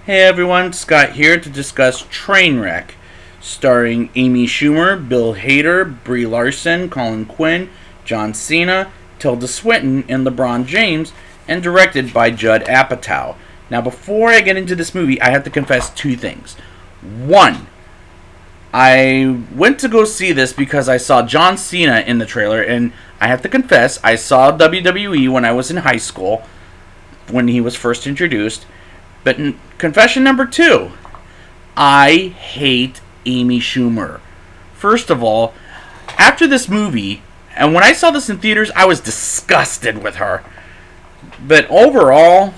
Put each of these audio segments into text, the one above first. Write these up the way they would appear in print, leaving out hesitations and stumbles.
Hey everyone, Scott here to discuss Trainwreck, starring Amy Schumer, Bill Hader, Brie Larson, Colin Quinn, John Cena, Tilda Swinton, and LeBron James, and directed by Judd Apatow. Now, before I get into this movie, I have to confess two things. One, I went to go see this because I saw John Cena in the trailer, and I have to confess, I saw WWE when I was in high school, when he was first introduced. But confession number two, I hate Amy Schumer. First of all, after this movie, and when I saw this in theaters, I was disgusted with her. But overall,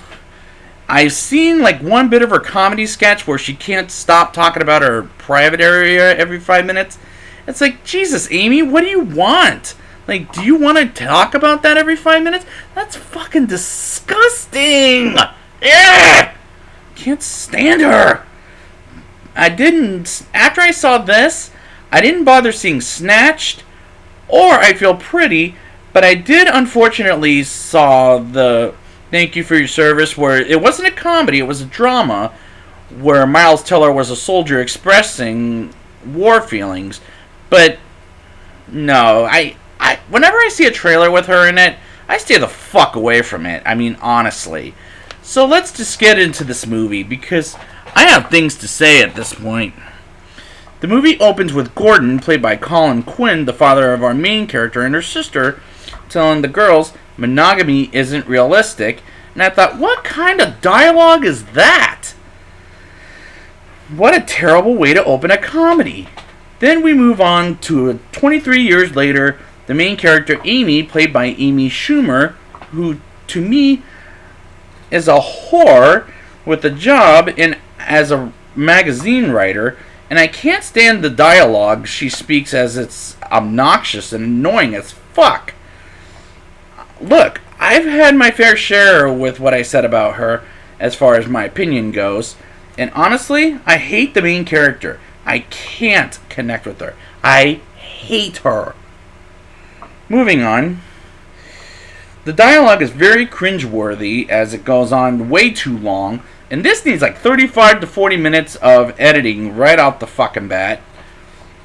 I've seen like one bit of her comedy sketch where she can't stop talking about her private area every 5 minutes. It's like, Jesus, Amy, what do you want? Like, do you want to talk about that every 5 minutes? That's fucking disgusting! Yeah! Can't stand her. After I saw this, I didn't bother seeing Snatched or I Feel Pretty, but I did unfortunately saw the Thank You for Your Service, where it wasn't a comedy, it was a drama, where Miles Teller was a soldier expressing war feelings. But no, whenever I see a trailer with her in it, I stay the fuck away from it. I mean, honestly. So let's just get into this movie, because I have things to say at this point. The movie opens with Gordon, played by Colin Quinn, the father of our main character, and her sister, telling the girls monogamy isn't realistic. And I thought, what kind of dialogue is that? What a terrible way to open a comedy. Then we move on to 23 years later, the main character, Amy, played by Amy Schumer, who, to me, is a whore with a job as a magazine writer, and I can't stand the dialogue she speaks, as it's obnoxious and annoying as fuck. Look, I've had my fair share with what I said about her as far as my opinion goes, and honestly, I hate the main character. I can't connect with her. I hate her. Moving on. The dialogue is very cringeworthy as it goes on way too long, and this needs like 35 to 40 minutes of editing right off the fucking bat.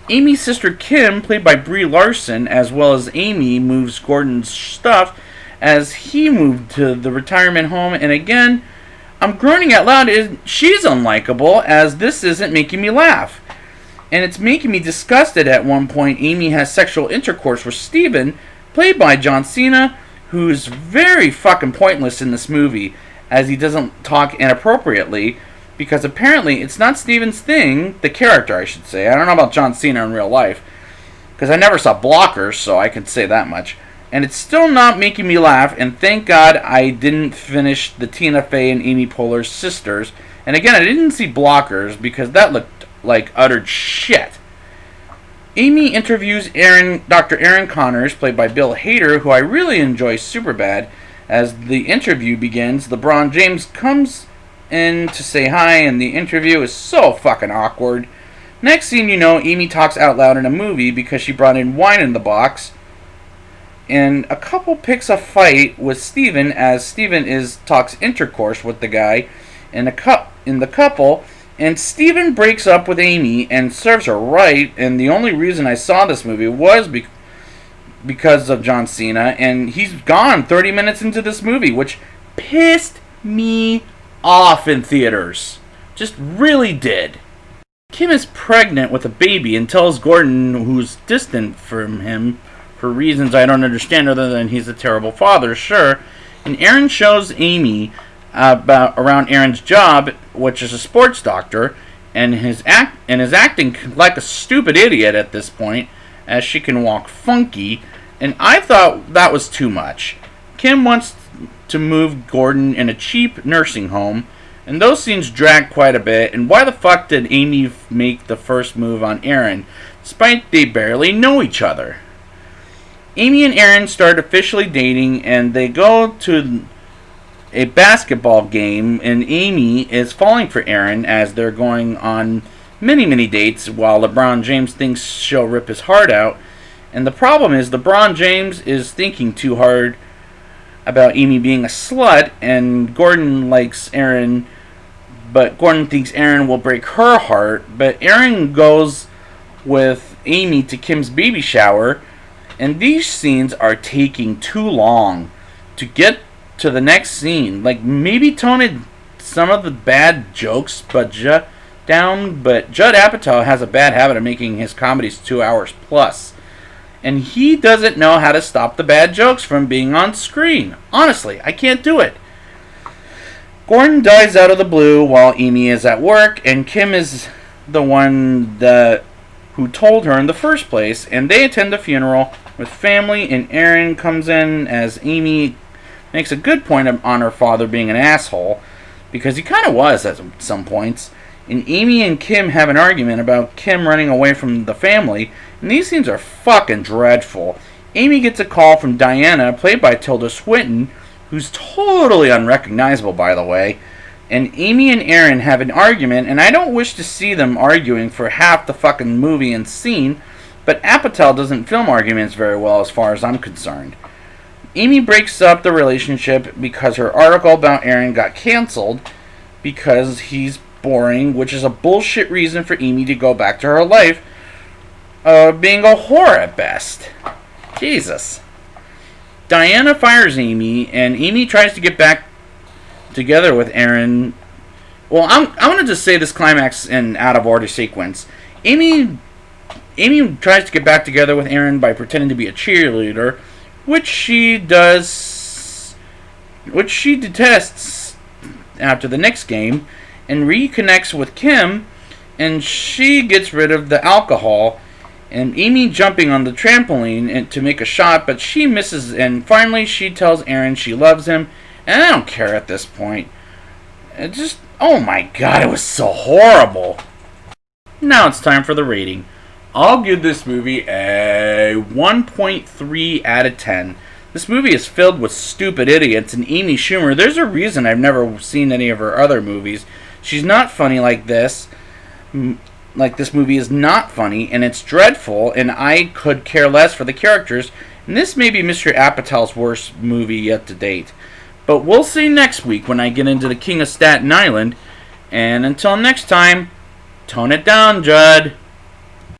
Amy's sister Kim, played by Brie Larson, as well as Amy, moves Gordon's stuff as he moved to the retirement home, and again, I'm groaning out loud. She's unlikable, as this isn't making me laugh. And it's making me disgusted. At one point, Amy has sexual intercourse with Steven, played by John Cena, who's very fucking pointless in this movie, as he doesn't talk inappropriately, because apparently it's not Steven's thing, the character I should say. I don't know about John Cena in real life, because I never saw Blockers, so I can say that much. And it's still not making me laugh, and thank God I didn't finish the Tina Fey and Amy Poehler's sisters. And again, I didn't see Blockers, because that looked like utter shit. Amy interviews Dr. Aaron Connors, played by Bill Hader, who I really enjoy superbad. As the interview begins, LeBron James comes in to say hi, and the interview is so fucking awkward. Next scene you know, Amy talks out loud in a movie because she brought in wine in the box. And a couple picks a fight with Steven, as Steven talks intercourse with the guy in the couple. And Steven breaks up with Amy and serves her right, and the only reason I saw this movie was because of John Cena, and he's gone 30 minutes into this movie, which pissed me off in theaters. Just really did. Kim is pregnant with a baby and tells Gordon, who's distant from him for reasons I don't understand other than he's a terrible father, sure, and Aaron shows Amy around Aaron's job, which is a sports doctor, and his acting like a stupid idiot at this point, as she can walk funky, and I thought that was too much. Kim wants to move Gordon in a cheap nursing home, and those scenes drag quite a bit, and why the fuck did Amy make the first move on Aaron, despite they barely know each other? Amy and Aaron start officially dating, and they go to a basketball game, and Amy is falling for Aaron as they're going on many, many dates, while LeBron James thinks she'll rip his heart out. And the problem is LeBron James is thinking too hard about Amy being a slut, and Gordon likes Aaron But Gordon thinks Erin will break her heart. But Erin goes with Amy to Kim's baby shower, and these scenes are taking too long to get to the next scene. Like, maybe tone it some of the bad jokes down, but Judd Apatow has a bad habit of making his comedies 2 hours plus. And he doesn't know how to stop the bad jokes from being on screen. Honestly, I can't do it. Gordon dies out of the blue while Amy is at work, and Kim is the one who told her in the first place, and they attend the funeral with family, and Erin comes in as Amy makes a good point on her father being an asshole, because he kind of was at some points. And Amy and Kim have an argument about Kim running away from the family, and these scenes are fucking dreadful. Amy gets a call from Diana, played by Tilda Swinton, who's totally unrecognizable, by the way. And Amy and Erin have an argument, and I don't wish to see them arguing for half the fucking movie and scene, but Apatow doesn't film arguments very well as far as I'm concerned. Amy breaks up the relationship because her article about Erin got cancelled because he's boring, which is a bullshit reason for Amy to go back to her life, being a whore at best. Jesus. Diana fires Amy, and Amy tries to get back together with Erin. Well, I'm going to just say this climax in out of order sequence. Amy tries to get back together with Erin by pretending to be a cheerleader, which she detests after the next game, and reconnects with Kim, and she gets rid of the alcohol, and Amy jumping on the trampoline to make a shot, but she misses, and finally she tells Erin she loves him, and I don't care at this point. It just, oh my god, it was so horrible. Now it's time for the rating. I'll give this movie a 1.3 out of 10. This movie is filled with stupid idiots, and Amy Schumer, there's a reason I've never seen any of her other movies. She's not funny like this. Like, this movie is not funny, and it's dreadful, and I could care less for the characters, and this may be Mr. Apatow's worst movie yet to date. But we'll see next week when I get into the King of Staten Island, and until next time, tone it down, Judd.